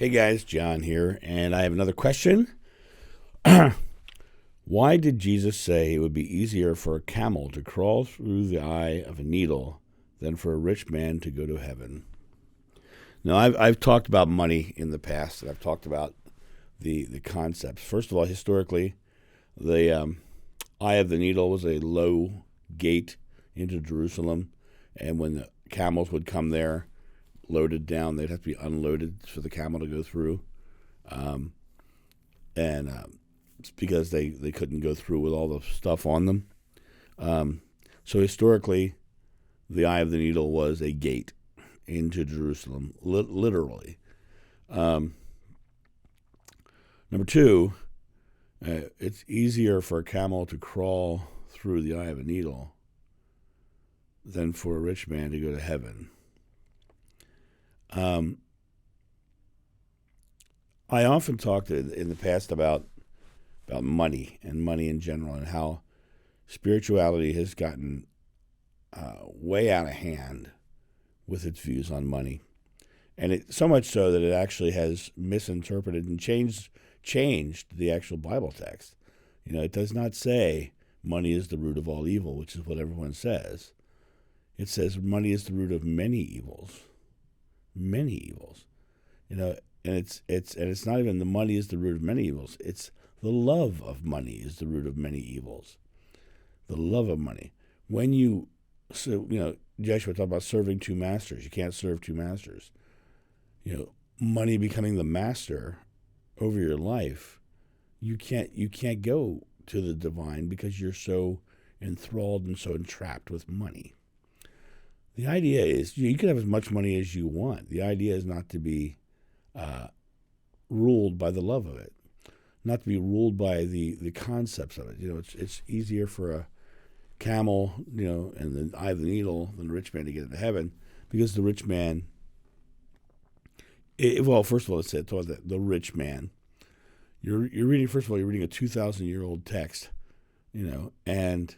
Hey guys, John here, and I have another question. Why did Jesus say it would be easier for a camel to crawl through the eye of a needle than for a rich man to go to heaven? Now, I've talked about money in the past, and I've talked about the concepts. First of all, historically, the eye of the needle was a low gate into Jerusalem, and when the camels would come there, loaded down, they'd have to be unloaded for the camel to go through, and it's because they couldn't go through with all the stuff on them. So historically, the eye of the needle was a gate into Jerusalem, literally. Number two, it's easier for a camel to crawl through the eye of a needle than for a rich man to go to heaven. I often talked in the past about money and money in general, and how spirituality has gotten way out of hand with its views on money, and it so much so that it actually has misinterpreted and changed the actual Bible text. You know, it does not say money is the root of all evil, which is what everyone says. It says money is the root of many evils. Many evils, and it's not even the money is the root of many evils. It's the love of money is the root of many evils. The love of money. Joshua talked about serving two masters. You can't serve two masters. Money becoming the master over your life. You can't go to the divine because you're so enthralled and so entrapped with money. The idea is you can have as much money as you want. The idea is not to be ruled by the love of it, not to be ruled by the concepts of it. It's easier for a camel, and the eye of the needle than the rich man to get into heaven, because the rich man. First of all, it said that the rich man. You're reading. First of all, you're reading a 2,000-year-old text, and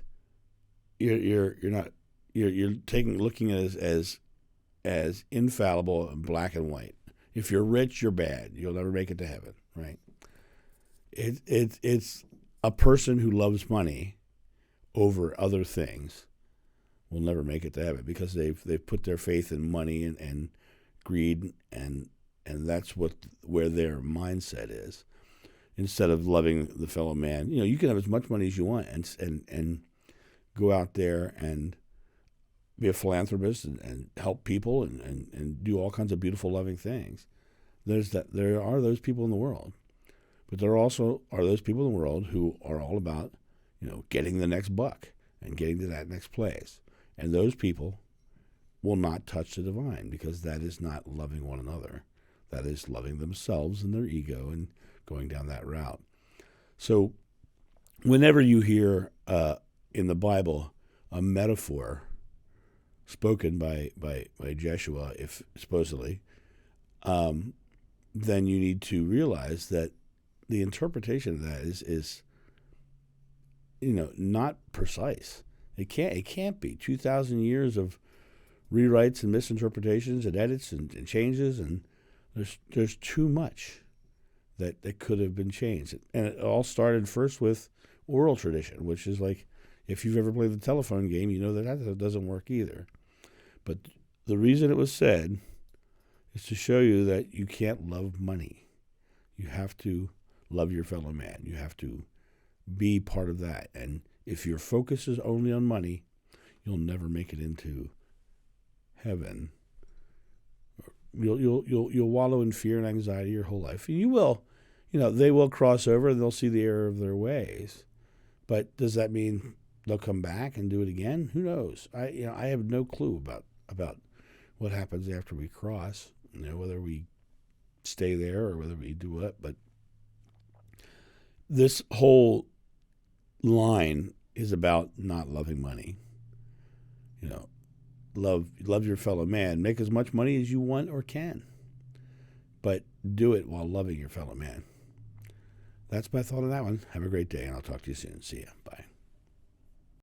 you're not. You're looking at it as infallible and black and white. If you're rich, you're bad. You'll never make it to heaven, right? It's a person who loves money over other things will never make it to heaven, because they've put their faith in money and greed, and that's where their mindset is. Instead of loving the fellow man, you can have as much money as you want and go out there and be a philanthropist and help people and do all kinds of beautiful, loving things. There are those people in the world, but there also are those people in the world who are all about, getting the next buck and getting to that next place. And those people will not touch the divine, because that is not loving one another. That is loving themselves and their ego and going down that route. So whenever you hear in the Bible a metaphor spoken by Joshua, if supposedly, then you need to realize that the interpretation of that is not precise. It can't be. 2,000 years of rewrites and misinterpretations and edits and changes, and there's too much that could have been changed. And it all started first with oral tradition, which is like, if you've ever played the telephone game, you know that doesn't work either. But the reason it was said is to show you that you can't love money. You have to love your fellow man. You have to be part of that. And if your focus is only on money, you'll never make it into heaven. You'll wallow in fear and anxiety your whole life. And you will, they will cross over and they'll see the error of their ways. But does that mean they'll come back and do it again? Who knows? I have no clue about what happens after we cross. Whether we stay there or whether we do what. But this whole line is about not loving money. Love your fellow man. Make as much money as you want or can, but do it while loving your fellow man. That's my thought on that one. Have a great day, and I'll talk to you soon. See ya. Bye.